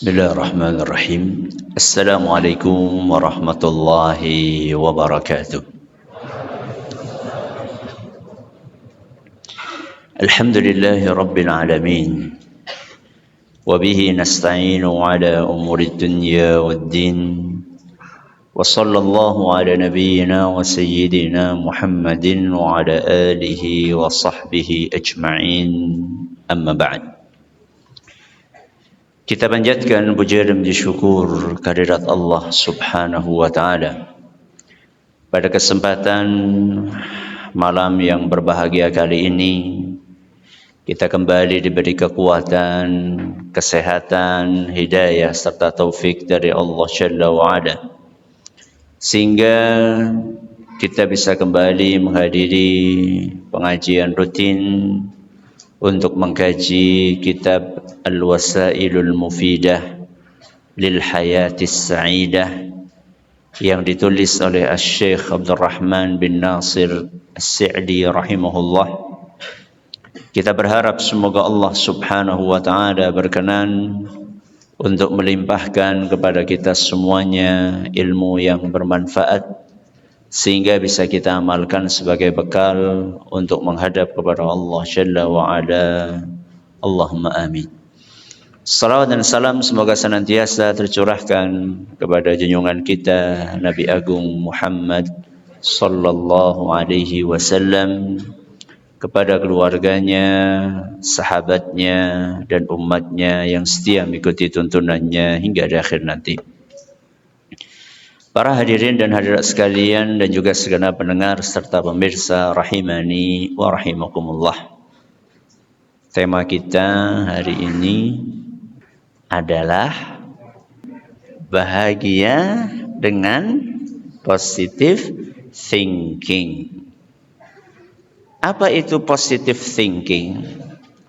Bismillahirrahmanirrahim. Assalamualaikum warahmatullahi wabarakatuh. Alhamdulillahi rabbil alamin. Wabihi nasta'inu ala umuri dunya waddin. Wa sallallahu ala nabiyyina wa sayyidina Muhammadin wa ala alihi wa sahbihi ajma'in. Amma ba'd. Kita panjatkan puja dan puji syukur kehadirat Allah Subhanahu wa taala. Pada kesempatan malam yang berbahagia kali ini, kita kembali diberi kekuatan, kesehatan, hidayah serta taufik dari Allah Jalla wa Ala, sehingga kita bisa kembali menghadiri pengajian rutin untuk mengkaji kitab Al-Wasailul Mufidah lil Hayatis Sa'idah yang ditulis oleh Asy-Syaikh Abdul Rahman bin Nasir As-Sa'di rahimahullah. Kita berharap semoga Allah Subhanahu wa taala berkenan untuk melimpahkan kepada kita semuanya ilmu yang bermanfaat, sehingga bisa kita amalkan sebagai bekal untuk menghadap kepada Allah Jalla wa Ala. Allahumma amin. Salawat dan salam semoga senantiasa tercurahkan kepada junjungan kita Nabi Agung Muhammad sallallahu alaihi wasallam, kepada keluarganya, sahabatnya, dan umatnya yang setia mengikuti tuntunannya hingga di akhir nanti. Para hadirin dan hadirat sekalian dan juga segenap pendengar serta pemirsa rahimani wa rahimakumullah. Tema kita hari ini adalah bahagia dengan positive thinking. Apa itu positive thinking?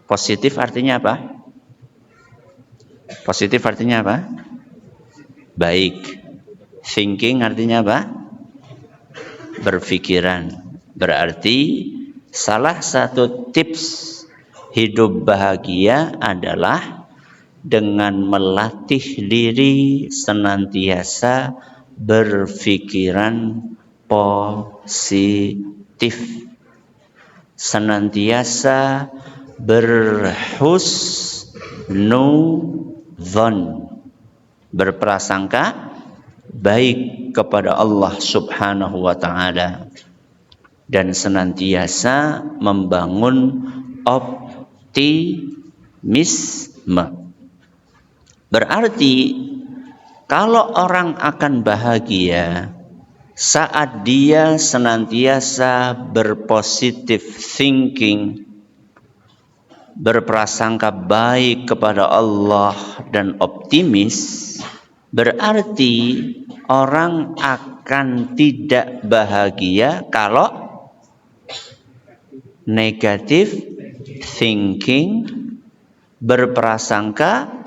Positif artinya apa? Positif artinya apa? Baik. Thinking artinya apa? Berpikiran. Berarti salah satu tips hidup bahagia adalah dengan melatih diri senantiasa berpikiran positif, senantiasa berhusnudzon, berprasangka baik kepada Allah Subhanahu wa taala, dan senantiasa membangun optimisme. Berarti kalau orang akan bahagia saat dia senantiasa berpositive thinking, berprasangka baik kepada Allah dan optimis, berarti orang akan tidak bahagia kalau negative thinking, berprasangka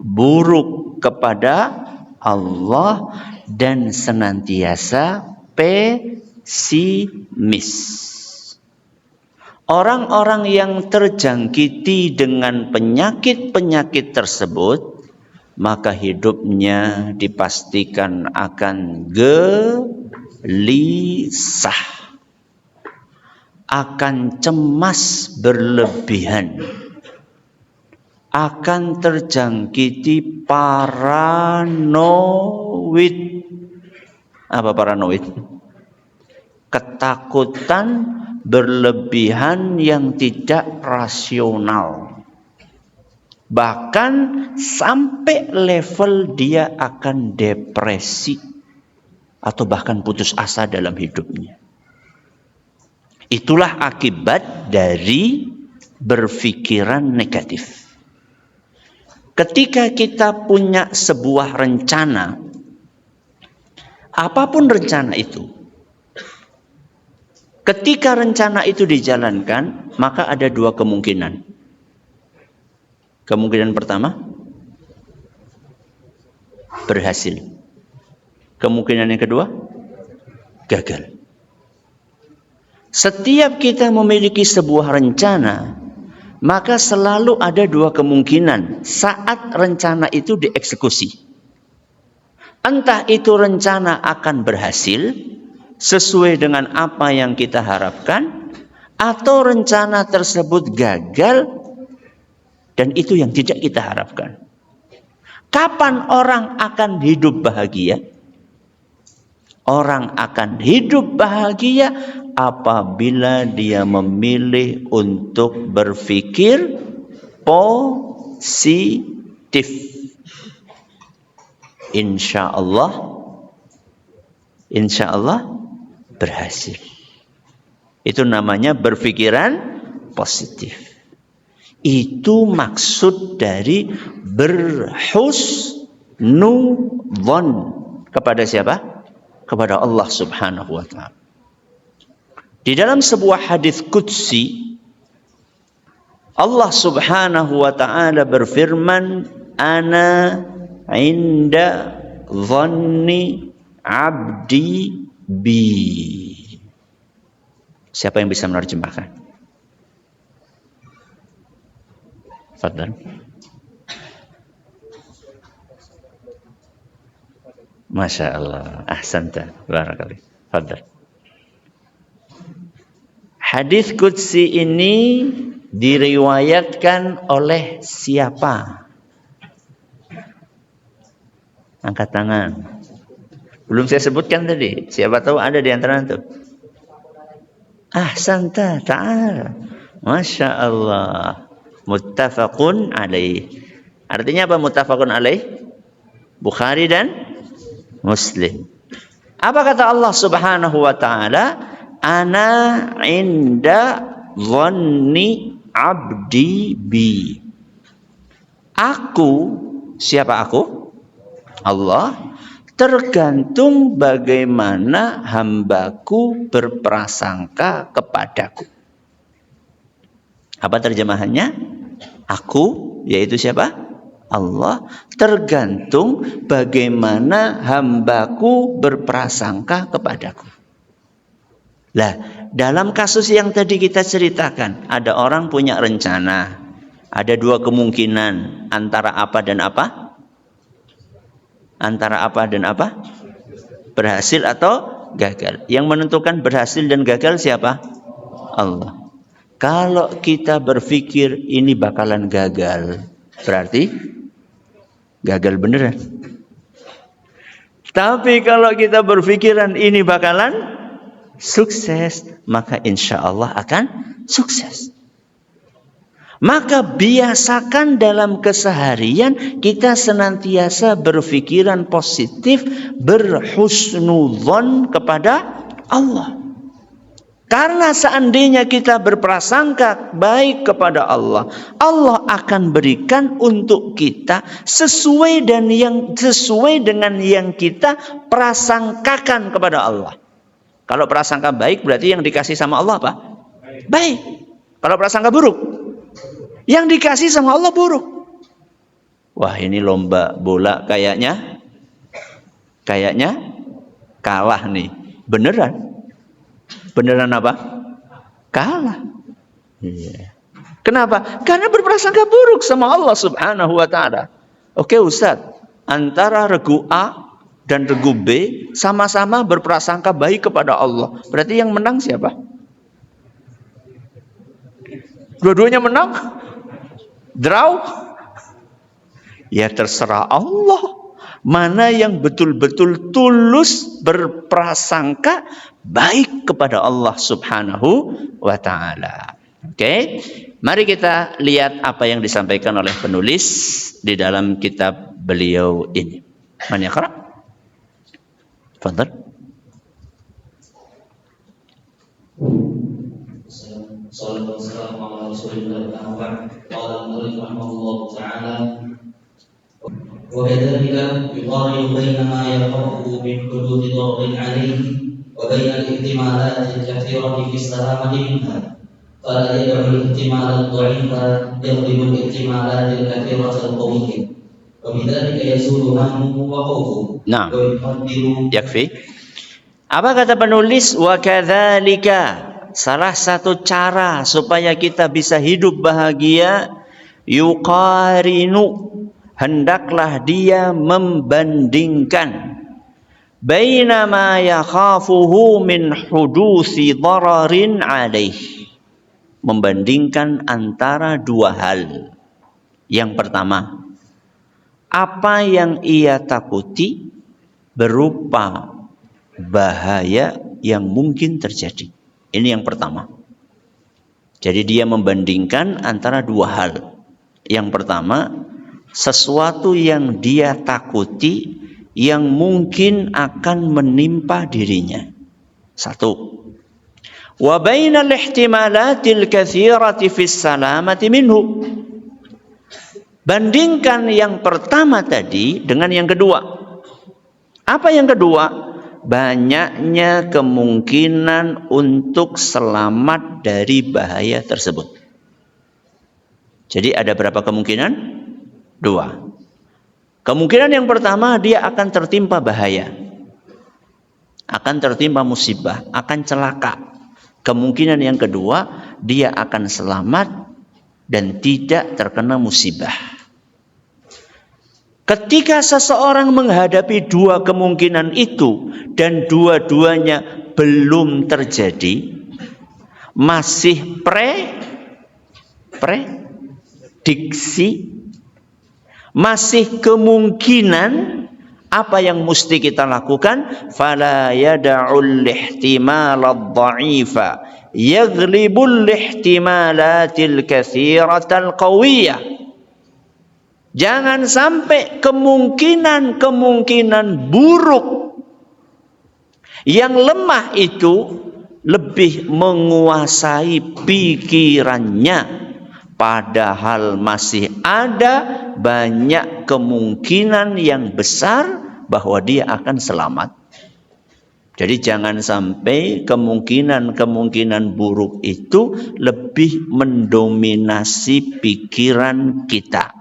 buruk kepada Allah dan senantiasa pesimis. Orang-orang yang terjangkiti dengan penyakit-penyakit tersebut, maka hidupnya dipastikan akan gelisah, akan cemas berlebihan, akan terjangkiti paranoid. Apa paranoid? Ketakutan berlebihan yang tidak rasional. Bahkan sampai level dia akan depresi atau bahkan putus asa dalam hidupnya. Itulah akibat dari berpikiran negatif. Ketika kita punya sebuah rencana, apapun rencana itu, ketika rencana itu dijalankan, maka ada dua kemungkinan. Kemungkinan pertama, berhasil. Kemungkinan yang kedua, gagal. Setiap kita memiliki sebuah rencana, maka selalu ada dua kemungkinan saat rencana itu dieksekusi. Entah itu rencana akan berhasil sesuai dengan apa yang kita harapkan, atau rencana tersebut gagal dan itu yang tidak kita harapkan. Kapan orang akan hidup bahagia? Orang akan hidup bahagia apabila dia memilih untuk berpikir positif. Insya Allah berhasil. Itu namanya berpikiran positif. Itu maksud dari berhusnudzon kepada siapa? Kepada Allah Subhanahu wa ta'ala. Di dalam sebuah hadis qudsi, Allah Subhanahu wa ta'ala berfirman, ana inda dhanni abdi bi. Siapa yang bisa menerjemahkan? Fadlan. Masya Allah. Ahsanta. Barakallah. Fadlan. Hadis qudsi ini diriwayatkan oleh siapa? Angkat tangan. Belum saya sebutkan tadi. Siapa tahu ada di antara itu. Ahsanta ta'ala. Masya Allah. Muttafaqun alaih. Artinya apa muttafaqun alaih? Bukhari dan Muslim. Apa kata Allah Subhanahu wa ta'ala? Ana inda dhanni abdi bi. Aku, siapa aku? Allah, tergantung bagaimana hambaku berprasangka kepadaku. Apa terjemahannya? Aku, yaitu siapa? Allah, tergantung bagaimana hambaku berprasangka kepadaku. Lah, dalam kasus yang tadi kita ceritakan, ada orang punya rencana. Ada dua kemungkinan, antara apa dan apa? Antara apa dan apa? Berhasil atau gagal. Yang menentukan berhasil dan gagal siapa? Allah. Kalau kita berpikir ini bakalan gagal, berarti gagal beneran. Tapi kalau kita berpikiran ini bakalan sukses, maka insya Allah akan sukses. Maka biasakan dalam keseharian kita senantiasa berpikiran positif, berhusnudzon kepada Allah. Karena seandainya kita berprasangka baik kepada Allah, Allah akan berikan untuk kita sesuai dengan yang kita prasangkakan kepada Allah. Kalau prasangka baik berarti yang dikasih sama Allah apa? Baik. Kalau prasangka buruk, yang dikasih sama Allah buruk. Wah, ini lomba bola kayaknya kalah nih. Beneran apa? Kalah. Iya. Kenapa? Karena berprasangka buruk sama Allah Subhanahu wa ta'ala. Oke Ustaz, antara regu A dan regu B sama-sama berprasangka baik kepada Allah. Berarti yang menang siapa? Dua-duanya menang? Draw? Ya terserah Allah. Mana yang betul-betul tulus berprasangka baik kepada Allah Subhanahu wa ta'ala. Oke. Mari kita lihat apa yang disampaikan oleh penulis di dalam kitab beliau ini. Man yaqra? Fadhal. Assalamualaikum warahmatullahi wabarakatuh. Qala al-mu'allif rahimahullah ta'ala wa kadzalika yuqarinu baina ma yaqa'u min hududi dharrin 'alayhi wa baina al-ihtimalat al-kathirati fi salamati minha. Fala yad'u al-ihtimal ad-dha'ifa yaghlibu al-ihtimalat al-kathirata al-qawiyyah. Wa bidzalika yazulu hammuhu wa khawfuhu. Na'am. Yakfi. Apa kata penulis? Wa kadzalika, salah satu cara supaya kita bisa hidup bahagia, yuqarinu, hendaklah dia membandingkan baina ma yakhafuhu min hudusi dararin alaih, membandingkan antara dua hal. Yang pertama, apa yang ia takuti berupa bahaya yang mungkin terjadi. Ini yang pertama. Jadi dia membandingkan antara dua hal. Yang pertama, sesuatu yang dia takuti yang mungkin akan menimpa dirinya. Satu. Wa bainal ihtimalatil katsirati fis salamati minhu. Bandingkan yang pertama tadi dengan yang kedua. Apa yang kedua? Banyaknya kemungkinan untuk selamat dari bahaya tersebut. Jadi ada berapa kemungkinan? Dua. Kemungkinan yang pertama, dia akan tertimpa bahaya. Akan tertimpa musibah, akan celaka. Kemungkinan yang kedua, dia akan selamat dan tidak terkena musibah. Ketika seseorang menghadapi dua kemungkinan itu dan dua-duanya belum terjadi, masih prediksi, masih kemungkinan, apa yang mesti kita lakukan? Fala yada'ul ihtimal ad-dha'ifa yaghlibul ihtimalatil katsiratal qawiyah. Jangan sampai kemungkinan-kemungkinan buruk yang lemah itu lebih menguasai pikirannya, padahal masih ada banyak kemungkinan yang besar bahwa dia akan selamat. Jadi jangan sampai kemungkinan-kemungkinan buruk itu lebih mendominasi pikiran kita.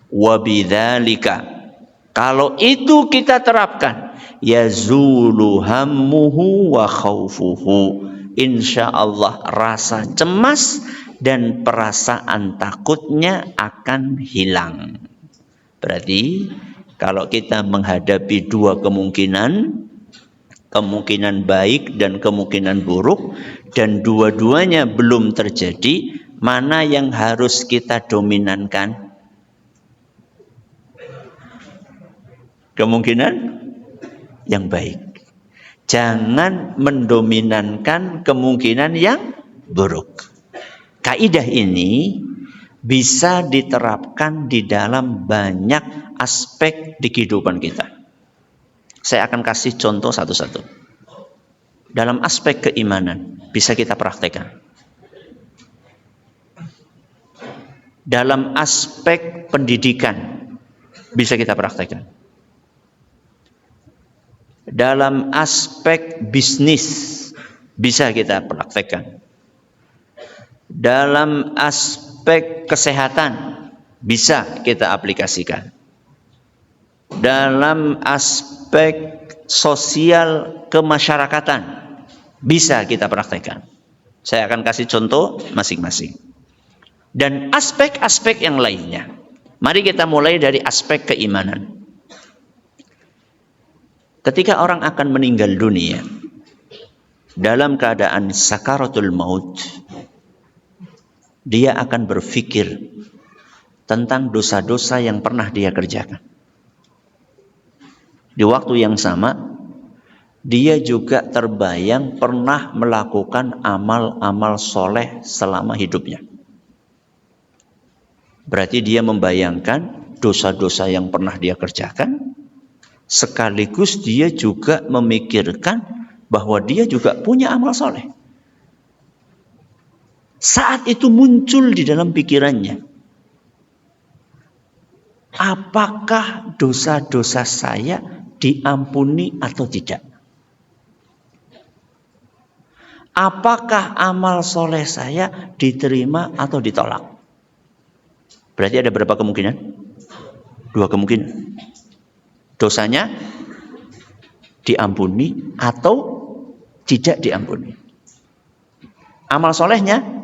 Wabidzalika, kalau itu kita terapkan, yazulu hammuhu wa khaufuhu, insyaallah rasa cemas dan perasaan takutnya akan hilang. Berarti kalau kita menghadapi dua kemungkinan baik dan kemungkinan buruk, dan dua-duanya belum terjadi, mana yang harus kita dominankan? Kemungkinan yang baik. Jangan mendominankan kemungkinan yang buruk. Kaidah ini bisa diterapkan di dalam banyak aspek di kehidupan kita. Saya akan kasih contoh satu-satu. Dalam aspek keimanan bisa kita praktekkan. Dalam aspek pendidikan bisa kita praktekkan. Dalam aspek bisnis bisa kita praktekkan. Dalam aspek kesehatan bisa kita aplikasikan. Dalam aspek sosial kemasyarakatan bisa kita praktekkan. Saya akan kasih contoh masing-masing. Dan aspek-aspek yang lainnya. Mari kita mulai dari aspek keimanan. Ketika orang akan meninggal dunia dalam keadaan sakaratul maut, dia akan berpikir tentang dosa-dosa yang pernah dia kerjakan. Di waktu yang sama, dia juga terbayang pernah melakukan amal-amal soleh selama hidupnya. Berarti dia membayangkan dosa-dosa yang pernah dia kerjakan, sekaligus dia juga memikirkan bahwa dia juga punya amal soleh. Saat itu muncul di dalam pikirannya, apakah dosa-dosa saya diampuni atau tidak? Apakah amal soleh saya diterima atau ditolak? Berarti ada berapa kemungkinan? Dua kemungkinan. Dosanya diampuni atau tidak diampuni. Amal solehnya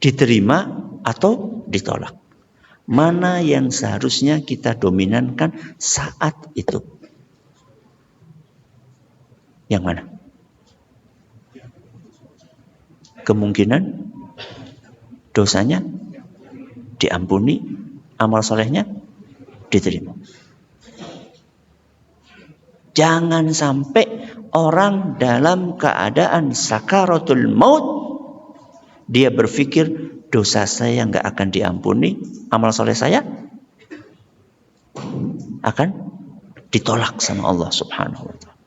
diterima atau ditolak. Mana yang seharusnya kita dominankan saat itu? Yang mana? Kemungkinan dosanya diampuni, amal solehnya diterima. Jangan sampai orang dalam keadaan sakaratul maut dia berpikir dosa saya nggak akan diampuni, amal soleh saya akan ditolak sama Allah Subhanahu wa ta'ala.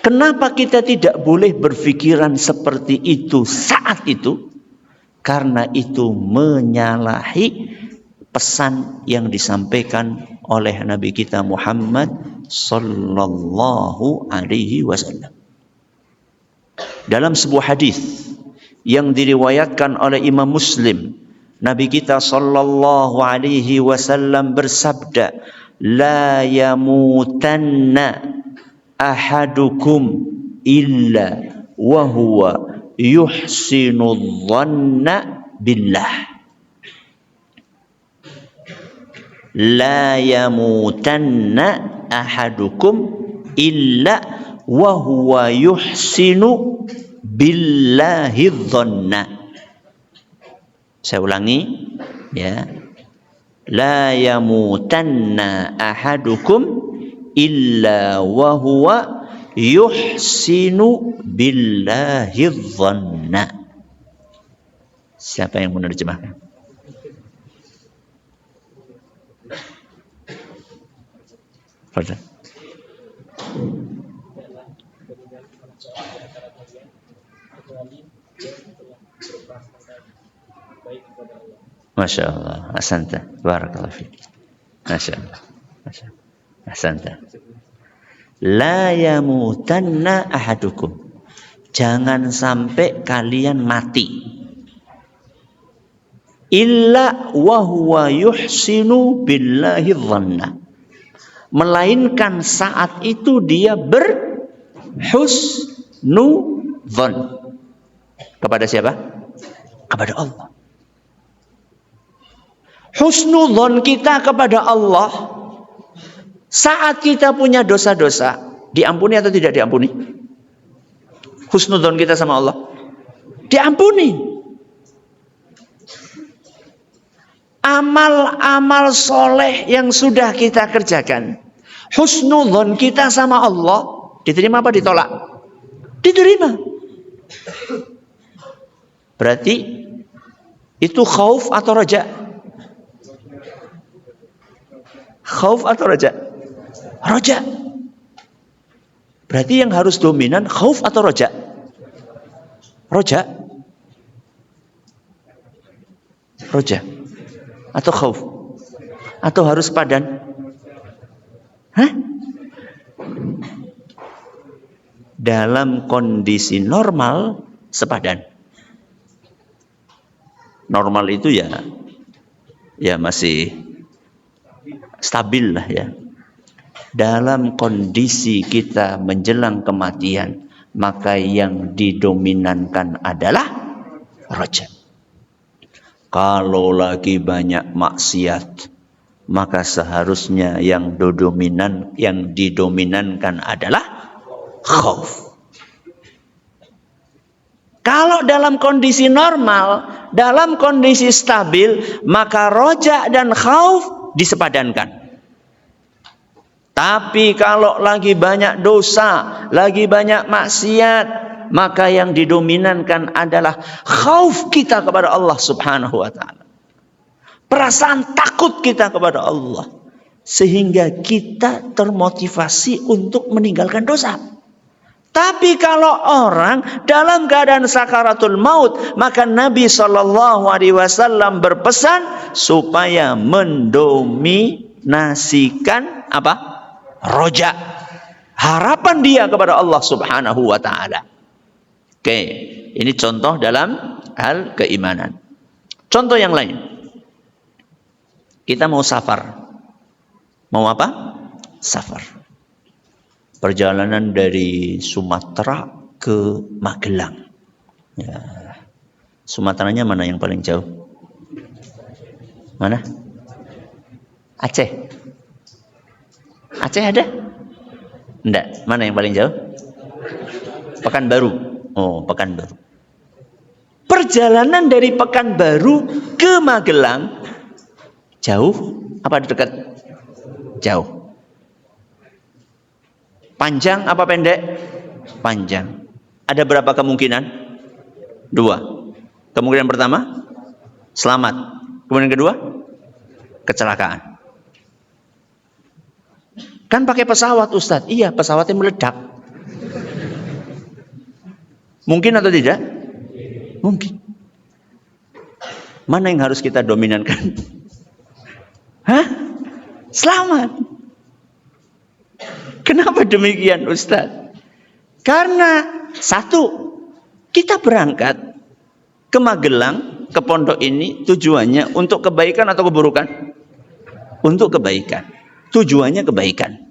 Kenapa kita tidak boleh berpikiran seperti itu saat itu? Karena itu menyalahi pesan yang disampaikan oleh Nabi kita Muhammad sallallahu alaihi wasallam. Dalam sebuah hadis yang diriwayatkan oleh Imam Muslim, Nabi kita sallallahu alaihi wasallam bersabda, "La yamutanna ahadukum illa wa huwa yuhsinu dhanna billah." La yamutanna ahadukum illa wa huwa yuhsinu billahi dhanna. Saya ulangi ya. La yamutanna ahadukum illa wa huwa yuhsinu billahi dhanna. Siapa yang menerjemahkan? Fadhil. Masya Allah, asanta, barakallahu fiik. Masya Allah, Masya Allah, asanta. La yamutanna ahadukum. Jangan sampai kalian mati. Illa wa huwa yuhsinu billahi dhanna. Melainkan saat itu dia berhusnudzon. Kepada siapa? Kepada Allah. Husnudzon kita kepada Allah saat kita punya dosa-dosa diampuni atau tidak diampuni? Husnudzon kita sama Allah diampuni. Amal-amal soleh yang sudah kita kerjakan, husnudzon kita sama Allah diterima apa ditolak? Diterima. Berarti itu khauf atau raja? Khauf atau raja? Raja. Berarti yang harus dominan khauf atau raja? Raja. Raja. Atau khauf? Atau harus padan? Hah? Dalam kondisi normal sepadan. Normal itu ya masih stabil lah ya. Dalam kondisi kita menjelang kematian, maka yang didominankan adalah raja. Kalau lagi banyak maksiat, maka seharusnya yang didominankan adalah khauf. Kalau dalam kondisi normal, dalam kondisi stabil, maka roja dan khauf disepadankan. Tapi kalau lagi banyak dosa, lagi banyak maksiat, maka yang didominankan adalah khauf kita kepada Allah Subhanahu wa ta'ala. Perasaan takut kita kepada Allah. Sehingga kita termotivasi untuk meninggalkan dosa. Tapi kalau orang dalam keadaan sakaratul maut, maka Nabi SAW berpesan supaya mendominasikan apa? Roja. Harapan dia kepada Allah Subhanahu wa ta'ala. Oke, ini contoh dalam hal keimanan. Contoh yang lain. Kita mau safar. Mau apa? Safar. Perjalanan dari Sumatera ke Magelang. Ya. Sumateranya mana yang paling jauh? Mana? Aceh. Aceh ada? Enggak. Mana yang paling jauh? Pekanbaru. Oh, Pekanbaru. Perjalanan dari Pekanbaru ke Magelang jauh apa dekat? Jauh. Panjang apa pendek? Panjang. Ada berapa kemungkinan? 2. Kemungkinan pertama, selamat. Kemungkinan kedua, kecelakaan. Kan pakai pesawat, Ustadz. Iya, pesawatnya meledak. Mungkin atau tidak? Mungkin. Mana yang harus kita dominankan? Hah? Selamat. Kenapa demikian, Ustadz? Karena satu, kita berangkat ke Magelang, ke pondok ini tujuannya untuk kebaikan atau keburukan? Untuk kebaikan. Tujuannya kebaikan.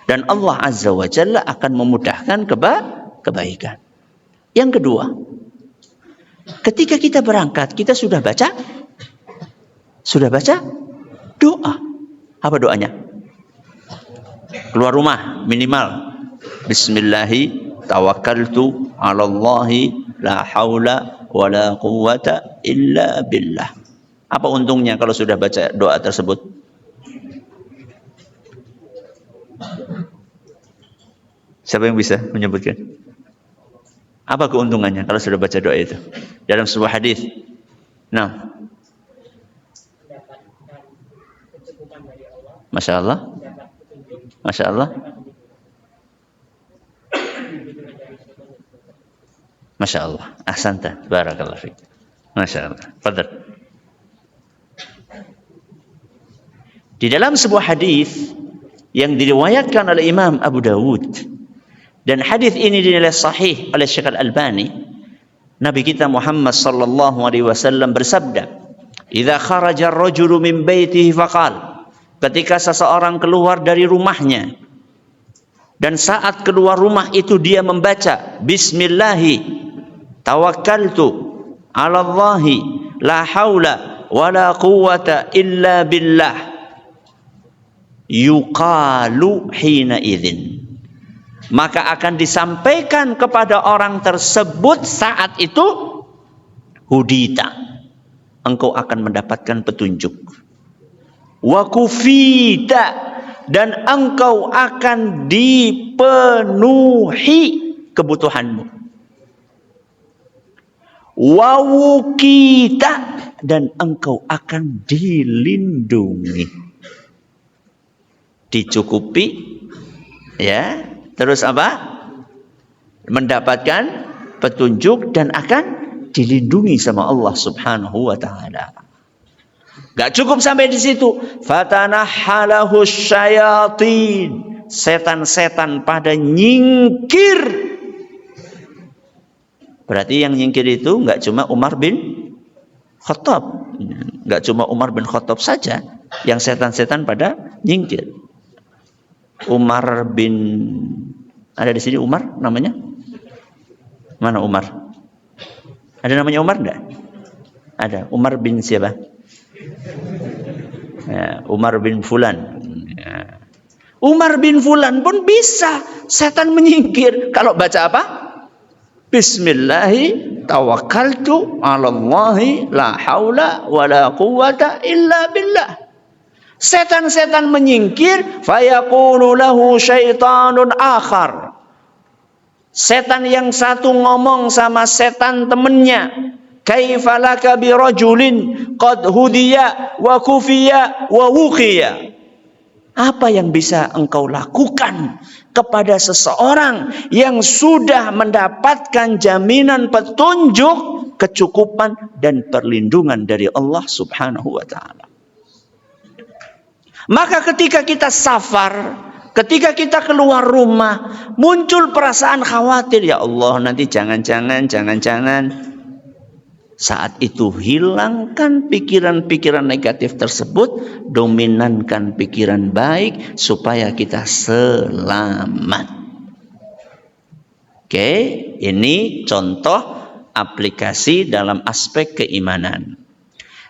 Dan Allah Azza wa Jalla akan memudahkan kebaikan. Yang kedua, ketika kita berangkat, kita sudah baca doa. Apa doanya? Keluar rumah minimal Bismillahi tawakkaltu 'alallahi la haula wala quwwata illa billah. Apa untungnya kalau sudah baca doa tersebut? Siapa yang bisa menyebutkan? Apa keuntungannya kalau sudah baca doa itu? Dalam sebuah hadis. Nah. Masya Allah. Masya Allah. Masya Allah. Ahsanta. Barakallahu fiik. Masya Allah. Fadhal. Di dalam sebuah hadis yang diriwayatkan oleh Imam Abu Dawud, dan hadis ini dinilai sahih oleh Syekh Al-Albani, Nabi kita Muhammad sallallahu alaihi wasallam bersabda, "Idza kharaja ar-rajulu min baitihi faqala," ketika seseorang keluar dari rumahnya dan saat keluar rumah itu dia membaca Bismillahi tawakkaltu 'alallahi la haula wala quwwata illa billah, yuqalu hina idzin, maka akan disampaikan kepada orang tersebut saat itu, hudita, engkau akan mendapatkan petunjuk, wa kufita, dan engkau akan dipenuhi kebutuhanmu, wa wukita, dan engkau akan dilindungi, dicukupi, ya, terus apa? Mendapatkan petunjuk dan akan dilindungi sama Allah Subhanahu wa taala. Gak cukup sampai di situ. Fatanahhalahu syayatin, setan-setan pada nyingkir. Berarti yang nyingkir itu gak cuma Umar bin Khattab, gak cuma Umar bin Khattab saja yang setan-setan pada nyingkir. Umar bin, ada di sini Umar namanya? Mana Umar? Ada namanya Umar enggak? Ada. Umar bin siapa? Ya, Umar bin Fulan. Ya. Umar bin Fulan pun bisa setan menyingkir kalau baca apa? Bismillahi tawakkaltu 'alallahi la haula wala quwwata illa billah. Setan-setan menyingkir, fayaqulu lahu syaitanun akhar. Setan yang satu ngomong sama setan temennya, kaifa laka bi rajulin qad hudiya wa kufiya wa wuqiya. Apa yang bisa engkau lakukan kepada seseorang yang sudah mendapatkan jaminan petunjuk, kecukupan dan perlindungan dari Allah Subhanahu wa taala. Maka ketika kita safar, ketika kita keluar rumah, muncul perasaan khawatir, ya Allah nanti jangan-jangan. Saat itu hilangkan pikiran-pikiran negatif tersebut, dominankan pikiran baik supaya kita selamat. Oke, ini contoh aplikasi dalam aspek keimanan.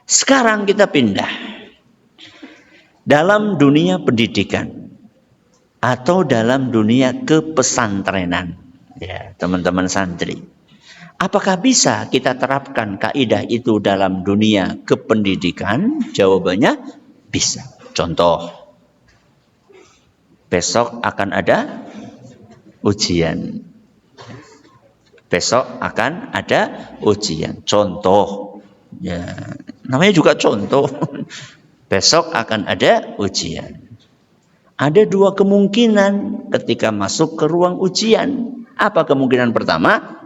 Sekarang kita pindah dalam dunia pendidikan atau dalam dunia kepesantrenan. Ya, teman-teman santri. Apakah bisa kita terapkan kaidah itu dalam dunia kependidikan? Jawabannya bisa. Contoh, besok akan ada ujian. Besok akan ada ujian. Contoh, ya, namanya juga contoh. Besok akan ada ujian. Ada dua kemungkinan ketika masuk ke ruang ujian. Apa kemungkinan pertama?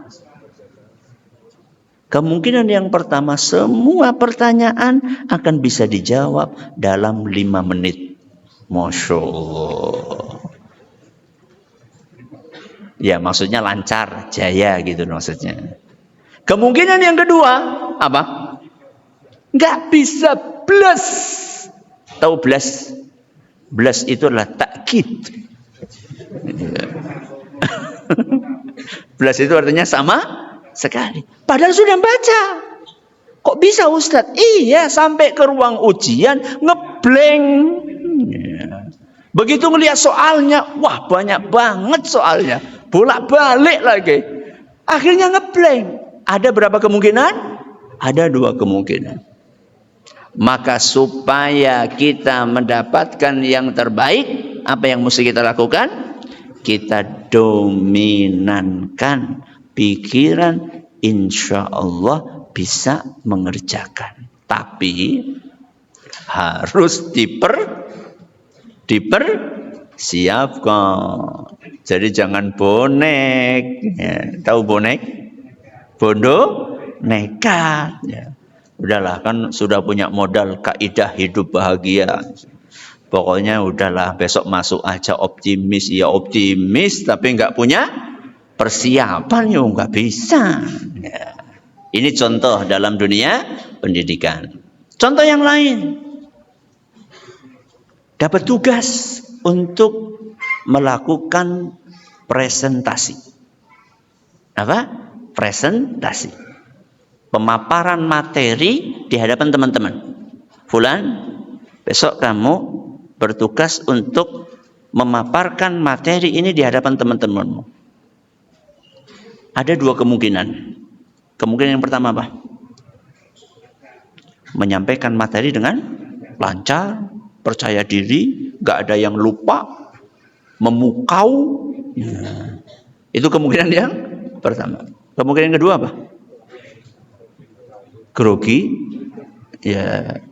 Kemungkinan yang pertama, semua pertanyaan akan bisa dijawab dalam 5 menit. Masya Allah. Ya, maksudnya lancar, jaya gitu maksudnya. Kemungkinan yang kedua, apa? Nggak bisa blas. Tahu blas? Blas itu adalah takkid. Blas itu artinya sama sekali. Padahal sudah baca. Kok bisa Ustadz? Iya, sampai ke ruang ujian ngeblank. Begitu ngelihat soalnya, wah banyak banget soalnya. Bolak-balik lagi. Akhirnya ngeblank. Ada berapa kemungkinan? Ada 2 kemungkinan. Maka supaya kita mendapatkan yang terbaik, apa yang mesti kita lakukan? Kita dominankan pikiran, insya Allah bisa mengerjakan. Tapi harus dipersiapkan. Jadi jangan bonek. Ya, tahu bonek? Bondo nekat. Ya. Udahlah, kan sudah punya modal kaidah hidup bahagia. Pokoknya udahlah, besok masuk aja optimis. Ya optimis tapi nggak punya persiapan, ya nggak bisa. Ya. Ini contoh dalam dunia pendidikan. Contoh yang lain. Dapat tugas untuk melakukan presentasi. Apa? Presentasi. Pemaparan materi di hadapan teman-teman. Fulan, besok kamu bertugas untuk memaparkan materi ini di hadapan teman-temanmu. Ada 2 kemungkinan. Kemungkinan yang pertama apa? Menyampaikan materi dengan lancar, percaya diri, gak ada yang lupa, memukau. Ya. Itu kemungkinan yang pertama. Kemungkinan yang kedua apa? Grogi. Ya.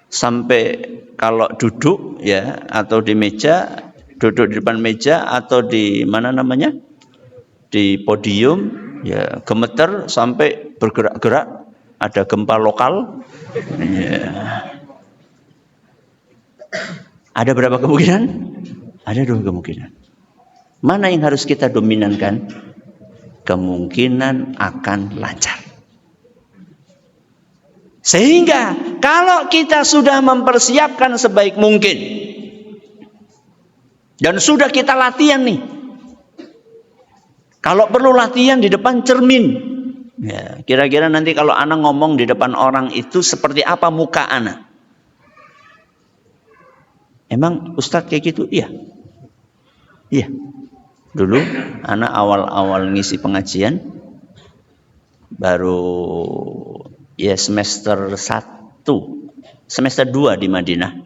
Sampai kalau duduk ya atau di meja, duduk di depan meja atau di mana namanya? Di podium, ya gemeter sampai bergerak-gerak, ada gempa lokal. Ya. Ada berapa kemungkinan? Ada 2 kemungkinan. Mana yang harus kita dominankan? Kemungkinan akan lancar. Sehingga kalau kita sudah mempersiapkan sebaik mungkin dan sudah kita latihan nih, kalau perlu latihan di depan cermin, ya, kira-kira nanti kalau anak ngomong di depan orang itu seperti apa muka anak? Emang Ustadz kayak gitu? Iya. Iya. Dulu anak awal-awal ngisi pengajian, baru ya semester 1, semester 2 di Madinah.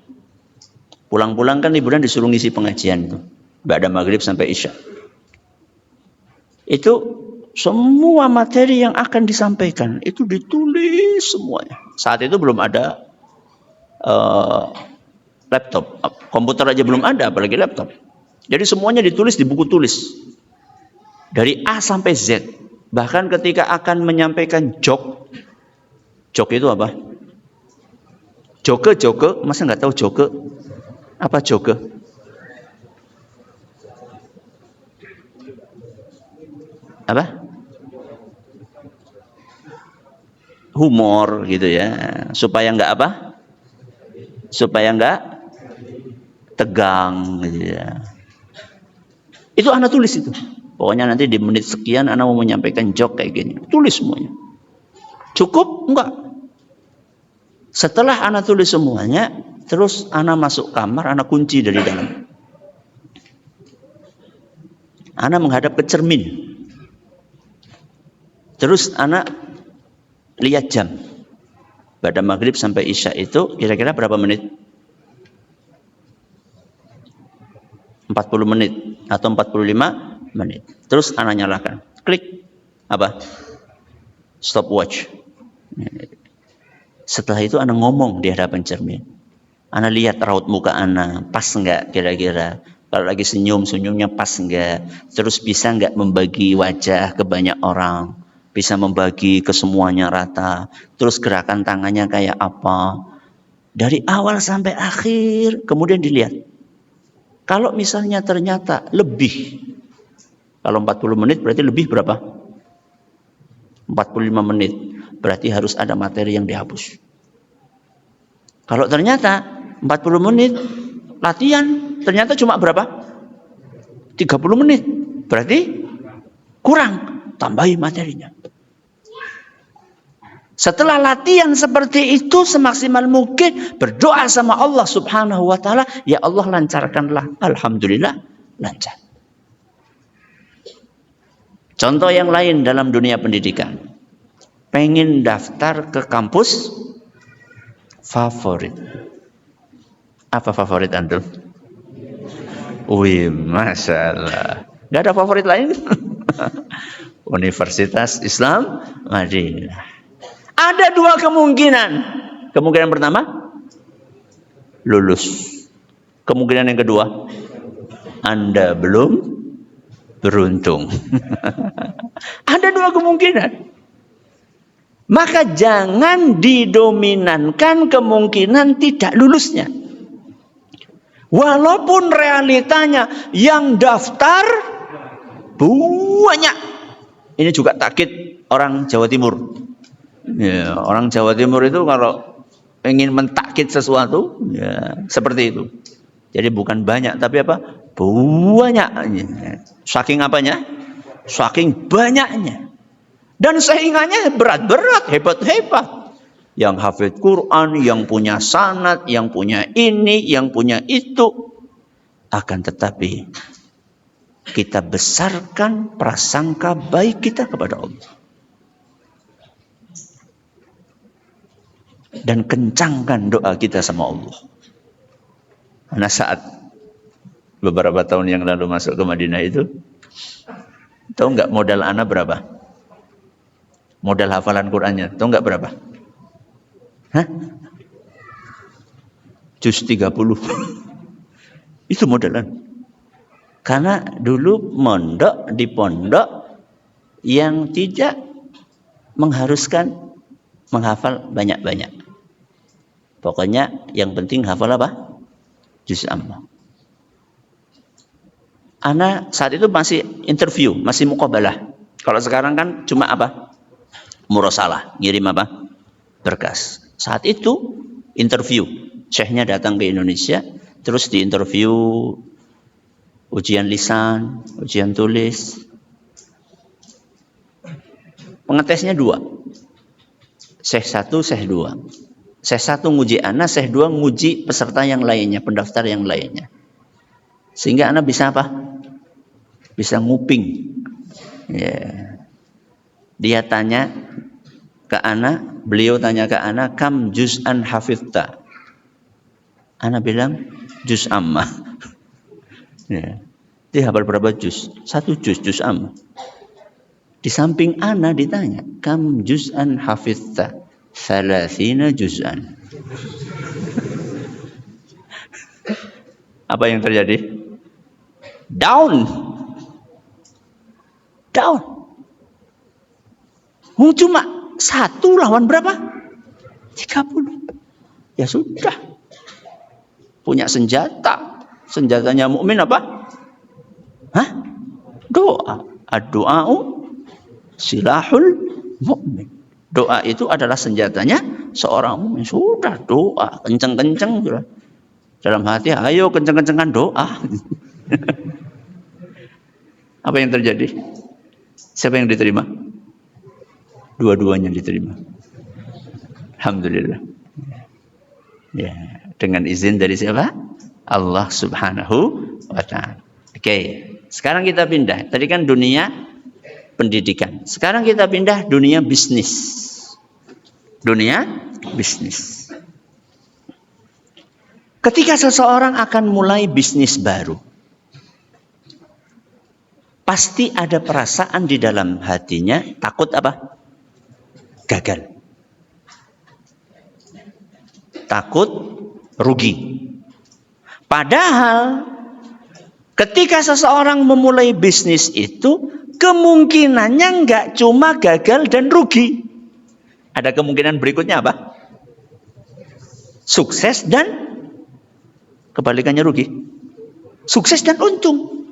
Pulang-pulang kan liburan disuruh ngisi pengajian itu. Ba'da maghrib sampai isya. Itu semua materi yang akan disampaikan itu ditulis semuanya. Saat itu belum ada laptop, komputer aja belum ada, apalagi laptop. Jadi semuanya ditulis di buku tulis dari A sampai Z. Bahkan ketika akan menyampaikan joke itu apa? Joke, masa nggak tahu joke? Apa joke? Apa? Humor gitu ya, supaya nggak apa? Supaya nggak tegang gitu ya. Itu anak tulis itu. Pokoknya nanti di menit sekian ana mau menyampaikan joke kayak gini. Tulis semuanya. Cukup? Enggak. Setelah ana tulis semuanya, terus ana masuk kamar, ana kunci dari dalam. Ana menghadap ke cermin. Terus ana lihat jam. Pada maghrib sampai isya itu kira-kira berapa menit? 40 menit atau 45 menit. Terus ana nyalakan. Klik. Apa? Stopwatch. Setelah itu ana ngomong di hadapan cermin. Ana lihat raut muka ana. Pas enggak kira-kira? Kalau lagi senyum, senyumnya pas enggak? Terus bisa enggak membagi wajah ke banyak orang? Bisa membagi ke semuanya rata. Terus gerakan tangannya kayak apa? Dari awal sampai akhir. Kemudian dilihat. Kalau misalnya ternyata lebih. Kalau 40 menit berarti lebih berapa? 45 menit. Berarti harus ada materi yang dihapus. Kalau ternyata 40 menit latihan. Ternyata cuma berapa? 30 menit. Berarti kurang. Tambahi materinya. Setelah latihan seperti itu semaksimal mungkin berdoa sama Allah Subhanahu wa taala, ya Allah lancarkanlah. Alhamdulillah lancar. Contoh yang lain dalam dunia pendidikan. Pengen daftar ke kampus favorit. Apa favorit antum? Wih, Masya Allah. Gak ada favorit lain? Universitas Islam Madinah. Ada dua kemungkinan. Kemungkinan pertama, lulus. Kemungkinan yang kedua, Anda belum beruntung. Ada dua kemungkinan. Maka jangan didominankan kemungkinan tidak lulusnya. Walaupun realitanya yang daftar banyak. Ini juga takkit orang Jawa Timur. Ya, orang Jawa Timur itu kalau ingin mentakkit sesuatu, ya seperti itu. Jadi bukan banyak, tapi apa? Banyak. Saking apanya? Saking banyaknya. Dan saingannya berat-berat, hebat-hebat. Yang hafid Quran, yang punya sanad, yang punya ini, yang punya itu. Akan tetapi kita besarkan prasangka baik kita kepada Allah. Dan kencangkan doa kita sama Allah. Karena saat beberapa tahun yang lalu masuk ke Madinah itu, tahu nggak modal anak berapa? Modal hafalan Qurannya, tahu nggak berapa? Hah? Juz 30. Itu modalan. Karena dulu mondok di pondok yang tidak mengharuskan menghafal banyak-banyak. Pokoknya yang penting hafal apa? Juz amma. Ana saat itu masih interview, masih muqabalah. Kalau sekarang kan cuma apa? Murasalah, ngirim apa? Berkas. Saat itu interview. Syekhnya datang ke Indonesia, terus diinterview, ujian lisan, ujian tulis. Pengetesnya 2. Syekh 1, Syekh 2. Syekh 1 nguji ana, Syekh 2 nguji peserta yang lainnya, pendaftar yang lainnya. Sehingga ana bisa apa? Bisa nguping. Yeah. Dia tanya ke ana, beliau tanya ke ana, kam juz'an hafidta? Ana bilang, juz amma. Ya. Dia hafal berapa juz? 1 juz amma. Di samping ana ditanya, kam juz'an hafidta? 30 juz'an. Apa yang terjadi? Down. Cuma 1 lawan berapa? 30. Ya sudah. Punya senjata. Senjatanya mukmin apa? Hah? Doa. Ad-du'a'u silahul mukmin. Doa itu adalah senjatanya seorang mukmin. Sudah doa, kenceng-kenceng sudah. Dalam hati, ayo kenceng-kencengan doa. Apa yang terjadi? Siapa yang diterima? Dua-duanya diterima. Alhamdulillah. Ya, dengan izin dari siapa? Allah Subhanahu wa Ta'ala. Oke, sekarang kita pindah. Tadi kan dunia pendidikan. Sekarang kita pindah dunia bisnis. Dunia bisnis. Ketika seseorang akan mulai bisnis baru, pasti ada perasaan di dalam hatinya takut apa? Gagal. Takut rugi. Padahal ketika seseorang memulai bisnis itu kemungkinannya nggak cuma gagal dan rugi. Ada kemungkinan berikutnya apa? Sukses dan kebalikannya rugi. Sukses dan untung.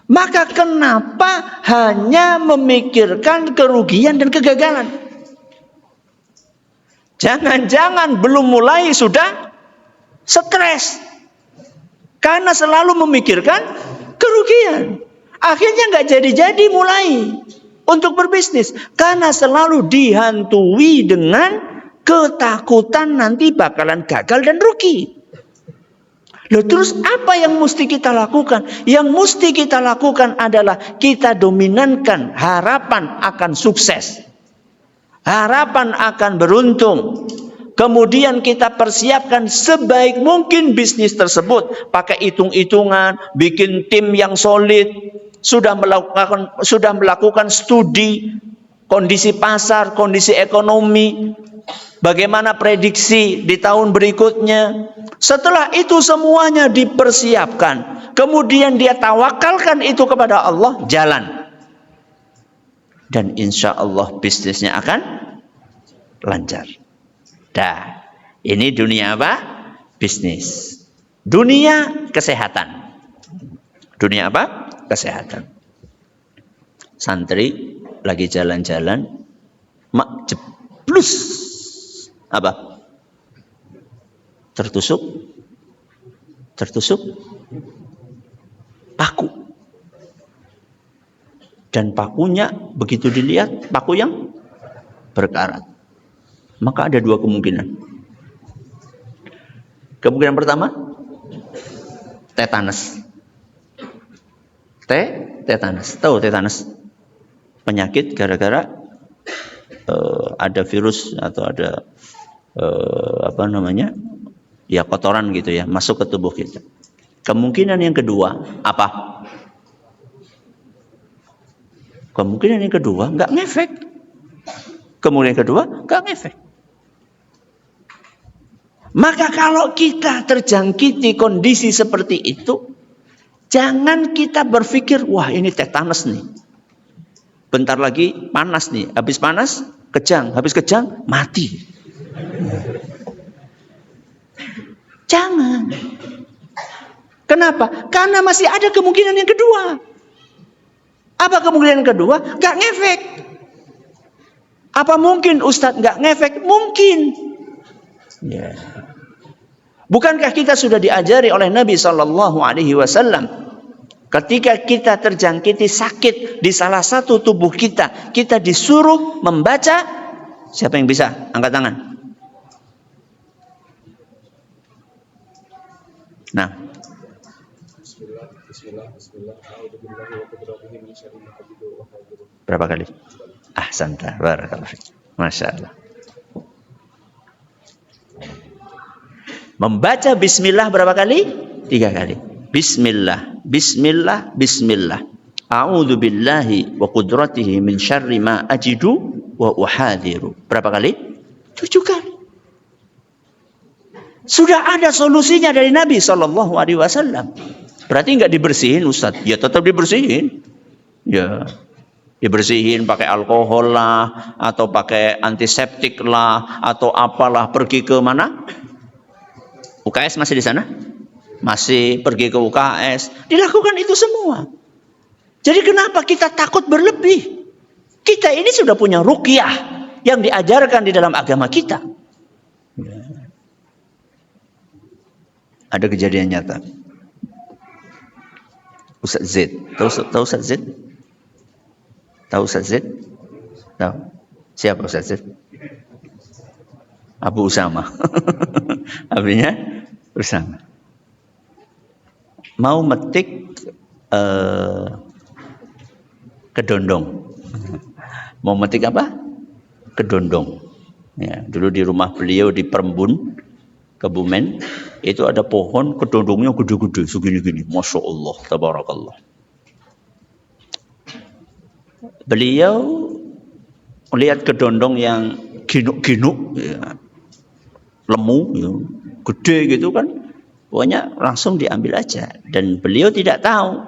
Maka kenapa hanya memikirkan kerugian dan kegagalan? Jangan-jangan belum mulai sudah stres. Karena selalu memikirkan kerugian. Akhirnya nggak jadi-jadi mulai untuk berbisnis. Karena selalu dihantui dengan ketakutan nanti bakalan gagal dan rugi. Loh, terus apa yang mesti kita lakukan? Yang mesti kita lakukan adalah kita dominankan harapan akan sukses. Harapan akan beruntung. Kemudian kita persiapkan sebaik mungkin bisnis tersebut. Pakai hitung-hitungan, bikin tim yang solid. Sudah melakukan studi kondisi pasar, kondisi ekonomi. Bagaimana prediksi di tahun berikutnya. Setelah itu semuanya dipersiapkan. Kemudian dia tawakalkan itu kepada Allah, jalan. Dan insya Allah bisnisnya akan lancar. Dah, ini dunia apa? Bisnis. Dunia kesehatan. Dunia apa? Kesehatan. Santri lagi jalan-jalan, mak jeblus. Apa? Tertusuk paku. Dan pakunya begitu dilihat, paku yang berkarat. Maka ada dua kemungkinan. Kemungkinan pertama, tetanus. Tetanus. Tahu tetanus? Penyakit gara-gara ada virus atau ada ya kotoran gitu ya, masuk ke tubuh kita. Kemungkinan yang kedua apa? Kemungkinan yang kedua nggak ngefek. Kemungkinan kedua nggak ngefek. Maka kalau kita terjangkiti kondisi seperti itu, jangan kita berpikir, wah ini tetanus nih. Bentar lagi panas nih, habis panas kejang, habis kejang mati. Jangan. Kenapa? Karena masih ada kemungkinan yang kedua. Apa kemungkinan yang kedua? Gak ngefek. Apa mungkin Ustadz gak ngefek? Mungkin. Ya. Bukankah kita sudah diajari oleh Nabi SAW? Ketika kita terjangkiti sakit di salah satu tubuh kita, kita disuruh membaca. Siapa yang bisa? Angkat tangan. Nah. Berapa kali? Ahsanta, barakallahu fiik. Masya Allah. Membaca bismillah berapa kali? 3 kali. Bismillah, bismillah, bismillah. A'udzu billahi wa qudratihi min syarri ma ajidu wa uhadhiru. Berapa kali? 7 kali. Sudah ada solusinya dari Nabi SAW. Berarti nggak dibersihin Ustaz? Ya tetap dibersihin. Ya, dibersihin pakai alkohol lah, atau pakai antiseptik lah, atau apalah. Pergi ke mana? UKS masih di sana? Masih pergi ke UKS. Dilakukan itu semua. Jadi kenapa kita takut berlebih? Kita ini sudah punya ruqyah yang diajarkan di dalam agama kita. Ya. Ada kejadian nyata. Ustaz Zaid. Tahu Ustaz Zaid? Tahu Ustaz Zaid? Tahu. Siapa Ustaz Zaid? Abu Usama. Artinya Usama. Mau metik kedondong. Mau metik apa? Kedondong. Ya, dulu di rumah beliau di Perembun, Kebumen, itu ada pohon kedondongnya gede-gede segini-gini. Masya Allah, tabarakallah. Beliau lihat kedondong yang ginuk-ginuk, ya, lemu, ya, gede gitu kan. Pokoknya langsung diambil aja. Dan beliau tidak tahu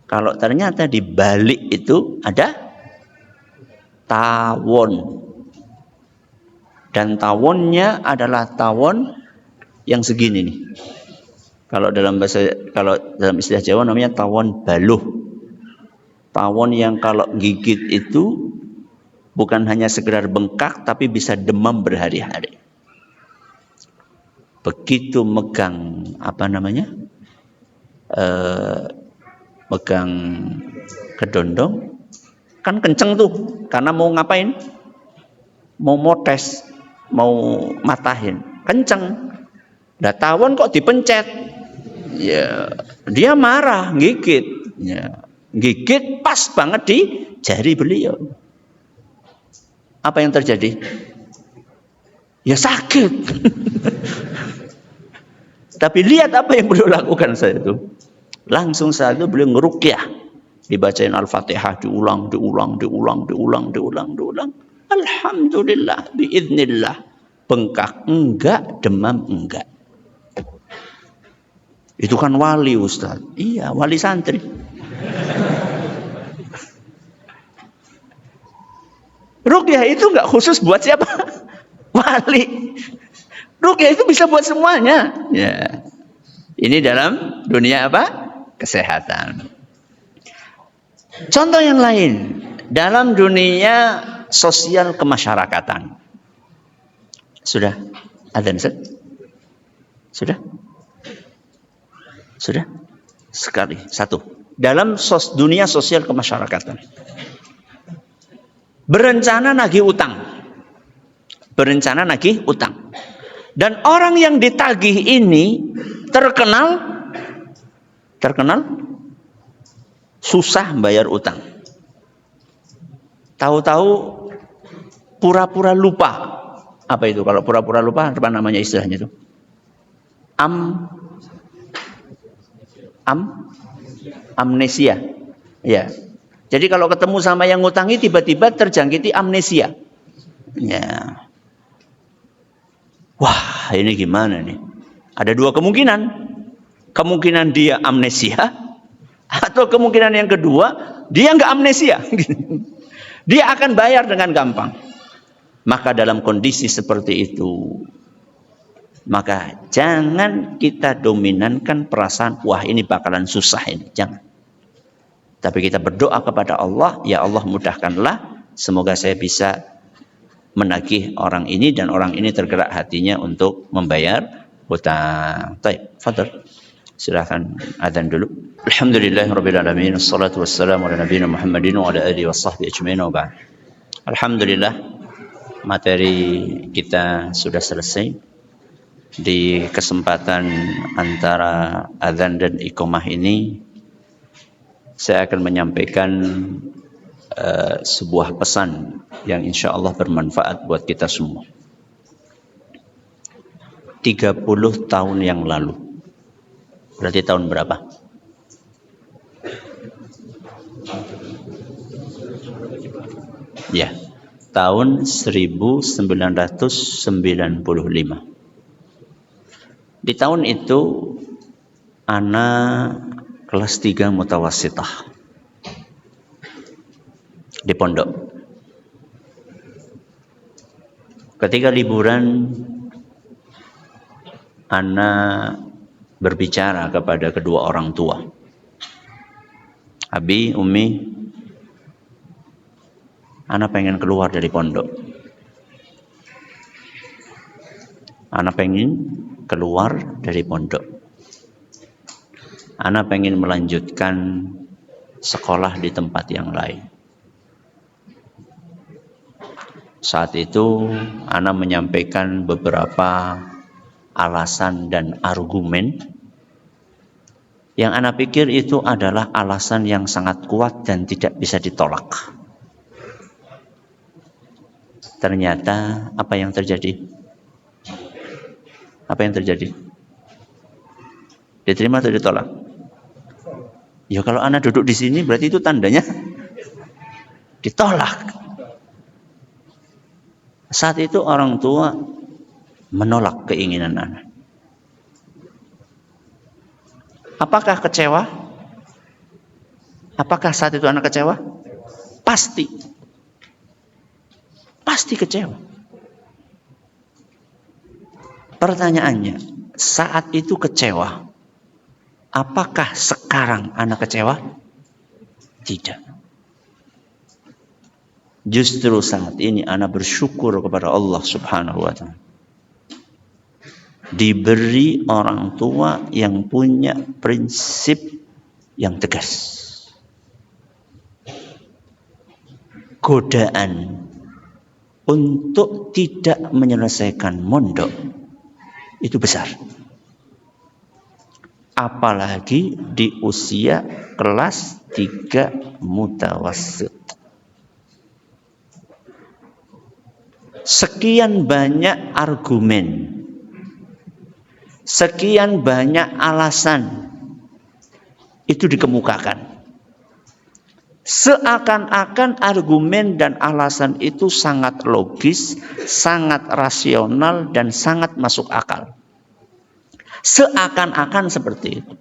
kalau ternyata di balik itu ada tawon. Dan tawonnya adalah tawon yang segini nih. Kalau dalam istilah Jawa namanya tawon baluh. Tawon yang kalau gigit itu bukan hanya sekedar bengkak tapi bisa demam berhari-hari. Begitu megang megang kedondong kan kenceng tuh karena mau ngapain? Mau motes, mau matahin, kenceng. Nah, tawon kok dipencet? Ya, dia marah, gigit. Ya, gigit pas banget di jari beliau. Apa yang terjadi? Ya sakit. Tapi lihat apa yang beliau lakukan saat itu. Langsung saat itu beliau ngeruqyah. Dibacain Al-Fatihah, diulang. Alhamdulillah, biiznillah. Bengkak enggak, demam enggak. Itu kan wali Ustaz. Iya, wali santri. Ruqyah itu enggak khusus buat siapa? Wali. Ruqyah itu bisa buat semuanya. Ya. Ini dalam dunia apa? Kesehatan. Contoh yang lain. Dalam dunia sosial kemasyarakatan. Sudah? Adzan Ustaz? Sudah? Sudah? Sekali. Satu. Dalam dunia sosial kemasyarakatan. Berencana nagih utang. Berencana nagih utang. Dan orang yang ditagih ini terkenal susah bayar utang. Tahu-tahu pura-pura lupa. Apa itu? Kalau pura-pura lupa, apa namanya istilahnya itu? Amnesia. Ya. Jadi kalau ketemu sama yang ngutangi tiba-tiba terjangkiti amnesia. Ya. Wah, ini gimana nih? Ada dua kemungkinan. Kemungkinan dia amnesia atau kemungkinan yang kedua dia nggak amnesia. Dia akan bayar dengan gampang. Maka dalam kondisi seperti itu, maka jangan kita dominankan perasaan, wah ini bakalan susah ini. Jangan. Tapi kita berdoa kepada Allah, ya Allah mudahkanlah, semoga saya bisa menagih orang ini dan orang ini tergerak hatinya untuk membayar hutang. Baik, fadhal. Silakan adzan dulu. Alhamdulillahirabbil alamin, wassalatu wassalamu ala nabiyina Muhammadin wa ala alihi washabbihi ajmain wa ba'd. Alhamdulillah, materi kita sudah selesai. Di kesempatan antara adzan dan iqamah ini saya akan menyampaikan sebuah pesan yang insya Allah bermanfaat buat kita semua. 30 tahun yang lalu. Berarti tahun berapa? Ya, tahun 1995. Di tahun itu anak kelas 3 mutawassithah di pondok. Ketika liburan, anak berbicara kepada kedua orang tua. Abi, Umi, anak pengen keluar dari pondok. Anak pengen keluar dari pondok. Ana pengen melanjutkan sekolah di tempat yang lain. Saat itu ana menyampaikan beberapa alasan dan argumen yang ana pikir itu adalah alasan yang sangat kuat dan tidak bisa ditolak. Ternyata apa yang terjadi? Apa yang terjadi? Diterima atau ditolak? Ya kalau ana duduk di sini berarti itu tandanya ditolak. Saat itu orang tua menolak keinginan anak. Apakah kecewa? Apakah saat itu anak kecewa? Pasti. Pasti kecewa. Pertanyaannya, saat itu kecewa, apakah sekarang anak kecewa? Tidak. Justru saat ini anak bersyukur kepada Allah Subhanahu wa ta'ala. Diberi orang tua yang punya prinsip yang tegas. Godaan untuk tidak menyelesaikan mondok itu besar. Apalagi di usia kelas 3 mutawassit. Sekian banyak argumen, sekian banyak alasan itu dikemukakan. Seakan-akan argumen dan alasan itu sangat logis, sangat rasional, dan sangat masuk akal. Seakan-akan seperti itu.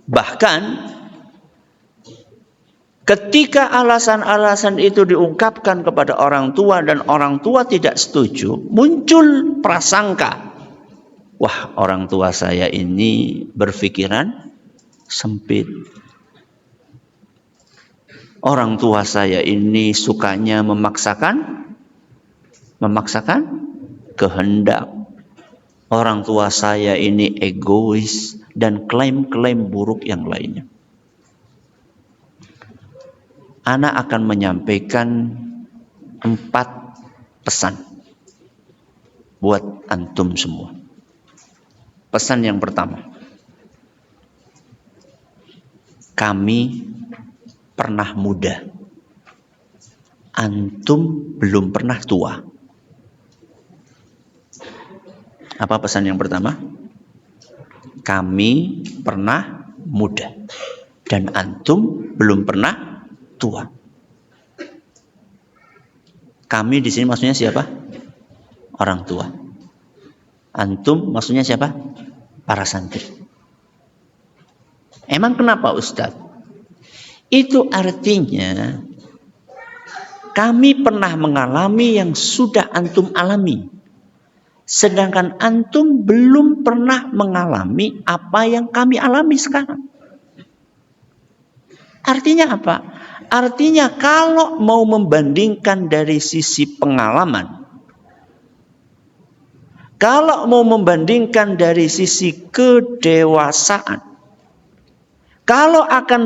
Bahkan ketika alasan-alasan itu diungkapkan kepada orang tua dan orang tua tidak setuju, muncul prasangka. Wah, orang tua saya ini berpikiran sempit. Orang tua saya ini sukanya memaksakan kehendak. Orang tua saya ini egois dan klaim-klaim buruk yang lainnya. Ana akan menyampaikan 4 pesan buat antum semua. Pesan yang pertama, kami pernah muda, antum belum pernah tua. Apa pesan yang pertama? Kami pernah muda dan antum belum pernah tua. Kami di sini maksudnya siapa? Orang tua. Antum maksudnya siapa? Para santri. Emang kenapa Ustaz? Itu artinya kami pernah mengalami yang sudah antum alami. Sedangkan antum belum pernah mengalami apa yang kami alami sekarang. Artinya apa? Artinya kalau mau membandingkan dari sisi pengalaman, kalau mau membandingkan dari sisi kedewasaan, kalau akan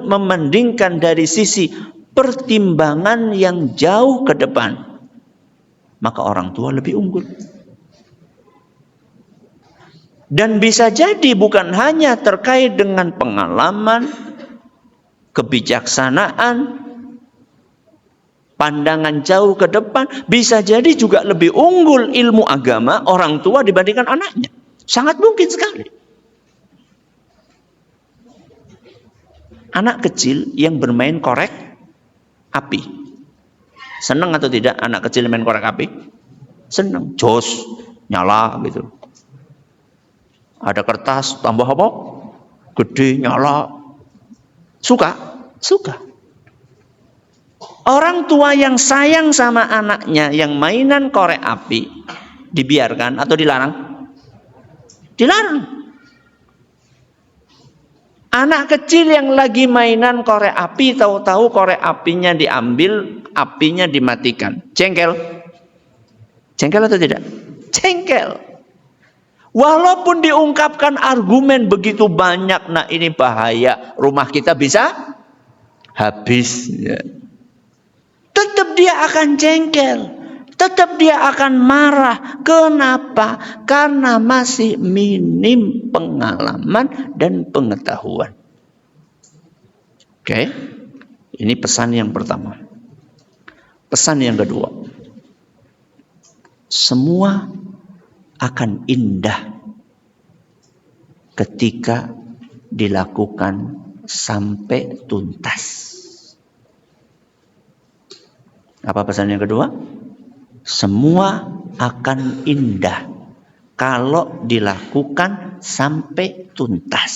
membandingkan dari sisi pertimbangan yang jauh ke depan, maka orang tua lebih unggul. Dan bisa jadi bukan hanya terkait dengan pengalaman, kebijaksanaan, pandangan jauh ke depan, bisa jadi juga lebih unggul ilmu agama orang tua dibandingkan anaknya. Sangat mungkin sekali. Anak kecil yang bermain korek api, senang atau tidak anak kecil main korek api? Senang, jos, nyala gitu. Ada kertas, tambah apa? Gede, nyala. Suka? Suka. Orang tua yang sayang sama anaknya yang mainan korek api, dibiarkan atau dilarang? Dilarang. Anak kecil yang lagi mainan korek api, tahu-tahu korek apinya diambil, apinya dimatikan. Jengkel? Jengkel atau tidak? Jengkel. Walaupun diungkapkan argumen begitu banyak, nah ini bahaya, rumah kita bisa habis. Ya. Tetap dia akan jengkel, tetap dia akan marah. Kenapa? Karena masih minim pengalaman dan pengetahuan. Oke, ini pesan yang pertama. Pesan yang kedua, semua akan indah ketika dilakukan sampai tuntas. Apa pesan yang kedua? Semua akan indah kalau dilakukan sampai tuntas.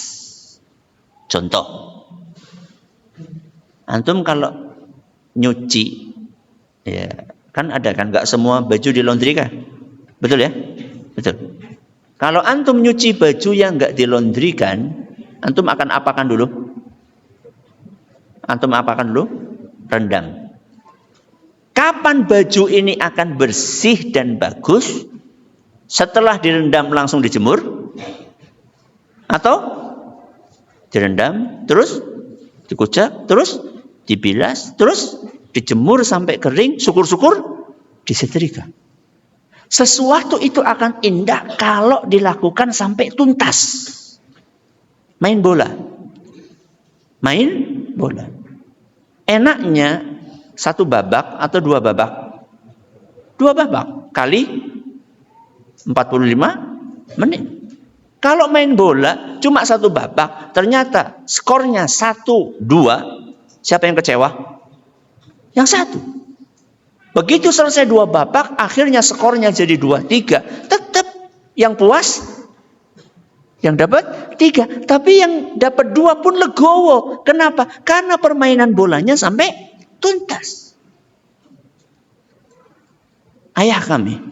Contoh, antum kalau nyuci, ya kan ada kan, nggak semua baju dilondrikan, betul ya? Betul. Kalau antum nyuci baju yang nggak dilondrikan, antum akan apakan dulu? Antum apakan dulu? Rendam. Kapan baju ini akan bersih dan bagus? Setelah direndam langsung dijemur? Atau direndam, terus dikucek, terus dibilas, terus dijemur sampai kering, syukur-syukur disetrika. Sesuatu itu akan indah kalau dilakukan sampai tuntas. Main bola. Main bola. Enaknya 1 babak atau 2 babak? 2 babak kali 45 menit. Kalau main bola cuma 1 babak, ternyata skornya 1-2, siapa yang kecewa? Yang 1. Begitu selesai 2 babak, akhirnya skornya jadi 2-3. Tetap yang puas yang dapat 3. Tapi yang dapat 2 pun legowo. Kenapa? Karena permainan bolanya sampai tuntas. Ayah kami,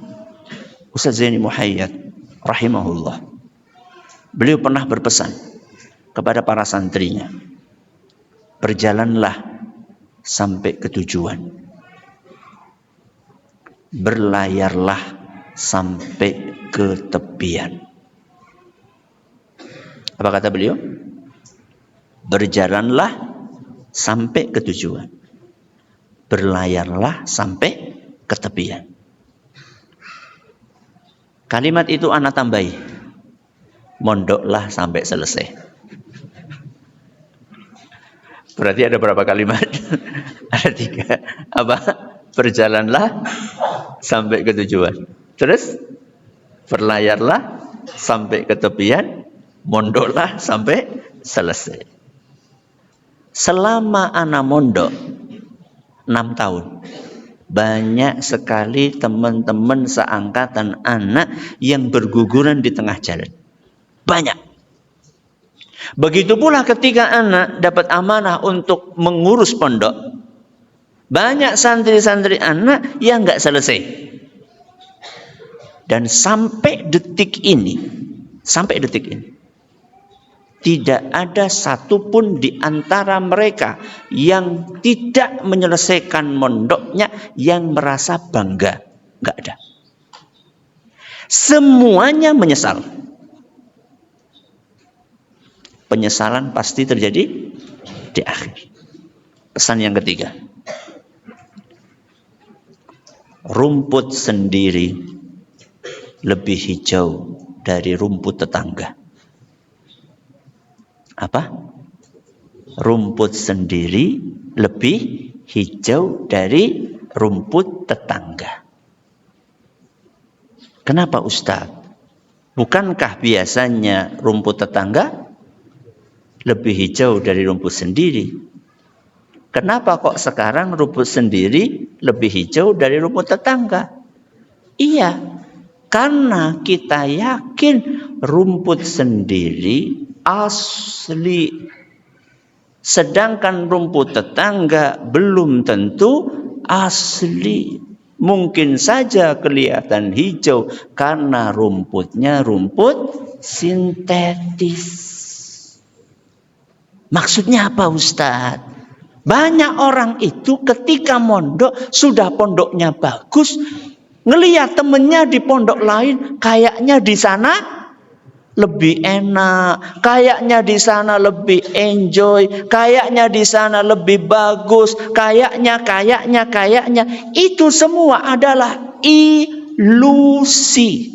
Ustaz Zaini Muhayyad rahimahullah, beliau pernah berpesan kepada para santrinya, berjalanlah sampai ke tujuan. Berlayarlah sampai ke tepian. Apa kata beliau? Berjalanlah sampai ke tujuan. Berlayarlah sampai ke tepian. Kalimat itu ana tambahi. Mondoklah sampai selesai. Berarti ada berapa kalimat? Ada 3. Apa? Berjalanlah sampai ke tujuan. Terus berlayarlah sampai ke tepian, mondoklah sampai selesai. Selama ana mondok 6 tahun, banyak sekali teman-teman seangkatan anak yang berguguran di tengah jalan. Banyak. Begitu pula ketika anak dapat amanah untuk mengurus pondok, banyak santri-santri anak yang nggak selesai. Dan sampai detik ini, tidak ada satupun di antara mereka yang tidak menyelesaikan mondoknya yang merasa bangga. Nggak ada. Semuanya menyesal. Penyesalan pasti terjadi di akhir. Pesan yang ketiga. Rumput sendiri lebih hijau dari rumput tetangga. Apa? Rumput sendiri lebih hijau dari rumput tetangga. Kenapa Ustaz? Bukankah biasanya rumput tetangga lebih hijau dari rumput sendiri? Kenapa kok sekarang rumput sendiri lebih hijau dari rumput tetangga? Iya, karena kita yakin rumput sendiri asli. Sedangkan rumput tetangga belum tentu asli. Mungkin saja kelihatan hijau karena rumputnya rumput sintetis. Maksudnya apa Ustaz? Banyak orang itu ketika mondok, sudah pondoknya bagus, ngelihat temennya di pondok lain, kayaknya di sana lebih enak, kayaknya di sana lebih enjoy, kayaknya di sana lebih bagus, kayaknya. Itu semua adalah ilusi.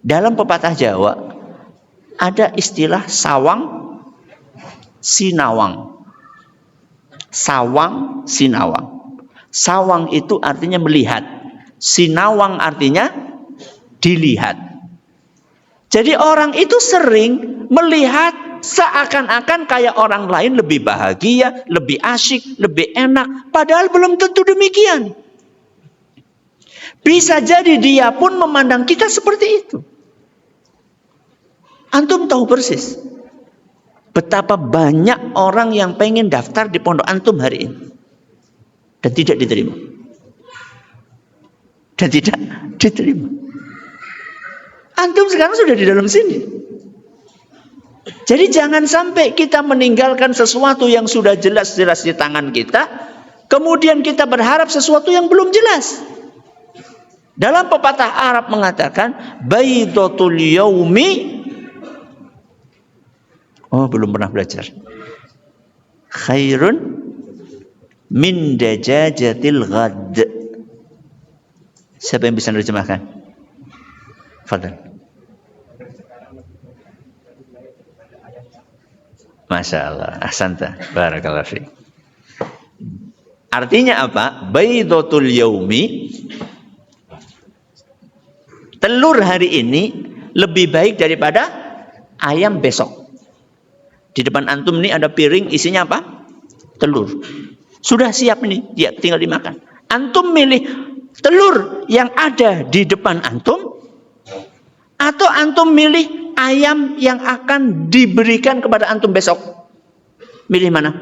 Dalam pepatah Jawa ada istilah sawang sinawang. Sawang sinawang. Sawang itu artinya melihat, sinawang artinya dilihat. Jadi orang itu sering melihat seakan-akan kayak orang lain lebih bahagia, lebih asyik, lebih enak, padahal belum tentu demikian. Bisa jadi dia pun memandang kita seperti itu. Antum tahu persis betapa banyak orang yang pengen daftar di pondok antum hari ini dan tidak diterima. Antum sekarang sudah di dalam sini. Jadi jangan sampai kita meninggalkan sesuatu yang sudah jelas-jelas di tangan kita, kemudian kita berharap sesuatu yang belum jelas. Dalam pepatah Arab mengatakan, baydatul yaumi. Oh, belum pernah belajar. Khairun min dajajatil ghad. Siapa yang bisa menerjemahkan? Fadhal. Masya Allah, ahsanta, barakallahu fiik. Artinya apa? Baydatul yaumi, telur hari ini lebih baik daripada ayam besok. Di depan antum ini ada piring isinya apa? Telur. Sudah siap nih, dia tinggal dimakan. Antum milih telur yang ada di depan antum, atau antum milih ayam yang akan diberikan kepada antum besok? Milih mana?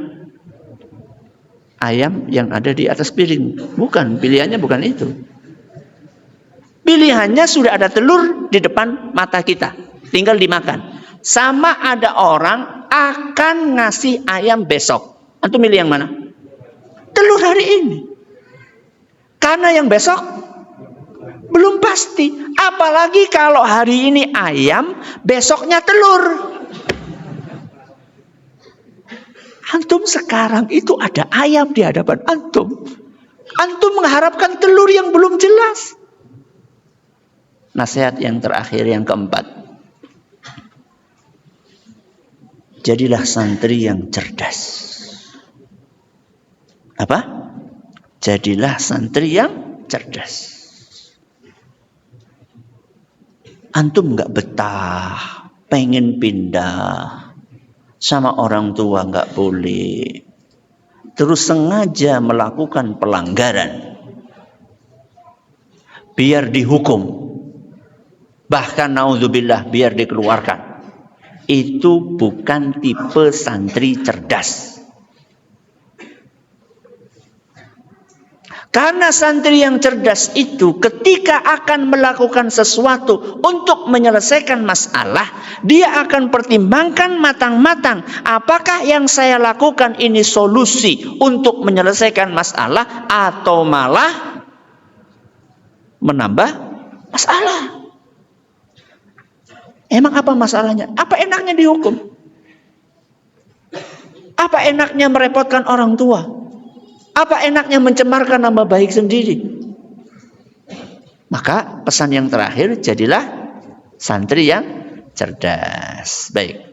Ayam yang ada di atas piring. Bukan, pilihannya bukan itu. Pilihannya sudah ada telur di depan mata kita, tinggal dimakan. Sama ada orang akan ngasih ayam besok, antum milih yang mana? Telur hari ini. Karena yang besok belum pasti. Apalagi kalau hari ini ayam, besoknya telur. Antum sekarang itu ada ayam di hadapan antum. Antum mengharapkan telur yang belum jelas. Nasihat yang terakhir, yang keempat. Jadilah santri yang cerdas. Apa? Jadilah santri yang cerdas. Antum nggak betah, pengen pindah, sama orang tua nggak boleh, terus sengaja melakukan pelanggaran, biar dihukum, bahkan naudzubillah biar dikeluarkan. Itu bukan tipe santri cerdas. Karena santri yang cerdas itu ketika akan melakukan sesuatu untuk menyelesaikan masalah, dia akan pertimbangkan matang-matang, apakah yang saya lakukan ini solusi untuk menyelesaikan masalah atau malah menambah masalah. Emang apa masalahnya? Apa enaknya dihukum? Apa enaknya merepotkan orang tua? Apa enaknya mencemarkan nama baik sendiri? Maka pesan yang terakhir, jadilah santri yang cerdas. Baik.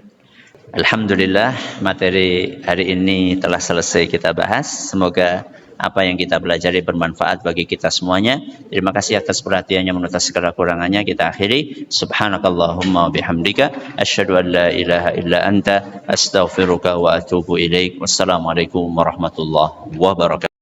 Alhamdulillah, materi hari ini telah selesai kita bahas. Semoga apa yang kita pelajari bermanfaat bagi kita semuanya. Terima kasih atas perhatiannya, menurut segala kurangannya kita akhiri. Subhanakallahumma bihamdika asyhadu an la ilaha illa anta astaghfiruka wa atubu ilaik. Wassalamualaikum warahmatullahi wabarakatuh.